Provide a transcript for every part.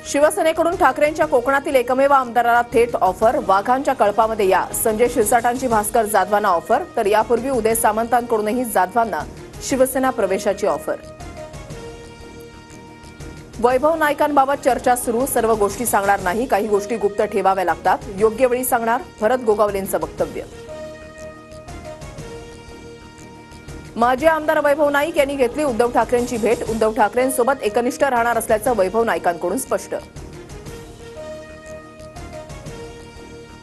शिवसेनेकडून ठाकरेंच्या कोकणातील एकमेव आमदाराला थेट ऑफर। वाघांच्या कळपामध्ये या। संजय शिरसाटांची भास्कर जाधवांना ऑफर, तर यापूर्वी उदय सामंतांकडूनही जाधवांना शिवसेना प्रवेशाची ऑफर। वैभव नाईकांबाबत चर्चा सुरू। सर्व गोष्टी सांगणार नाही, काही गोष्टी गुप्त ठेवाव्या लागतात, योग्य वेळी सांगणार, भरत गोगावलेंचं वक्तव्य। माजी आमदार वैभव नाईक यांनी घेतली उद्धव ठाकरेंची भेट। उद्धव ठाकरेंसोबत एकनिष्ठ राहणार असल्याचं वैभव नाईकांकडून स्पष्ट।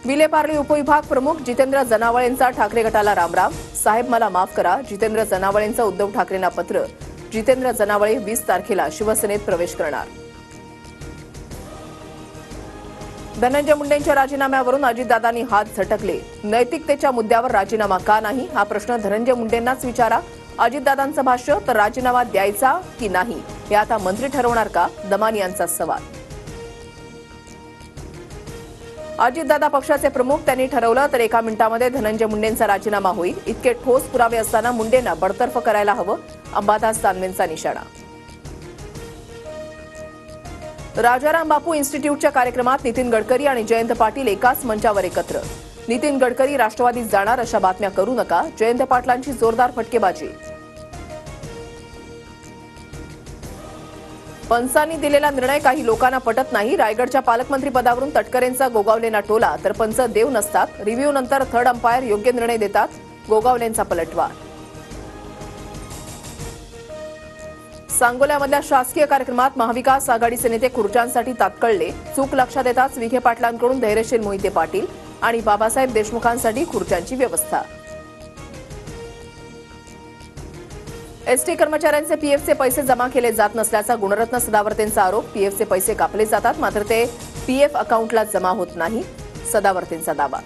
विलेपार्ले उपविभाग प्रमुख जितेंद्र जनावळेंचा ठाकरे गटाला रामराम। साहेब मला माफ करा, जितेंद्र जनावळेंचं उद्धव ठाकरेंना पत्र। जितेंद्र जनावळे 20 तारखेला शिवसेनेत प्रवेश करणार। धनंजय मुंडेंच्या राजीनाम्यावरून अजितदादांनी हात झटकले। नैतिकतेच्या मुद्द्यावर राजीनामा का नाही, हा प्रश्न धनंजय मुंडेंनाच विचारा। अजितदादांचं भाष्य, तर राजीनामा द्यायचा की नाही हे आता मंत्री ठरवणार का, दमानी यांचा सवाल। अजितदादा पक्षाचे प्रमुख, त्यांनी ठरवलं तर एका मिनिटामध्ये धनंजय मुंडेंचा राजीनामा होईल। इतके ठोस पुरावे असताना मुंडेंना बडतर्फ करायला हवं, अंबादास दानवेंचा निशाणा। राजाराम बापू इन्स्टिट्यूटच्या कार्यक्रमात नितीन गडकरी आणि जयंत पाटील एकाच मंचावर एकत्र। नितीन गडकरी राष्ट्रवादीत जाणार अशा बातम्या करू नका, जयंत पाटलांची जोरदार फटकेबाजी। पंचांनी दिलेला निर्णय काही लोकांना पटत नाही। रायगडच्या पालकमंत्री पदावरून तटकरेंचा गोगावलेंना टोला, तर पंच देव नसतात, रिव्ह्यू नंतर थर्ड अंपायर योग्य निर्णय देतात, गोगावलेंचा पलटवार। सांगोल्यामधल्या शासकीय कार्यक्रमात महाविकास आघाडीचे नेते खुर्च्यांसाठी तात्कळले। चूक लक्षात येताच विखे पाटलांकडून धैर्यशील मोहिते पाटील आणि बाबासाहेब देशमुखांसाठी खुर्च्यांची व्यवस्था। एसटी कर्मचाऱ्यांचे पीएफचे पैसे जमा केले जात नसल्याचा गुणरत्न सदावर्तेंचा आरोप। पीएफचे पैसे कापले जातात, मात्र ते पीएफ अकाउंटला जमा होत नाही, सदावर्तेंचा दावा।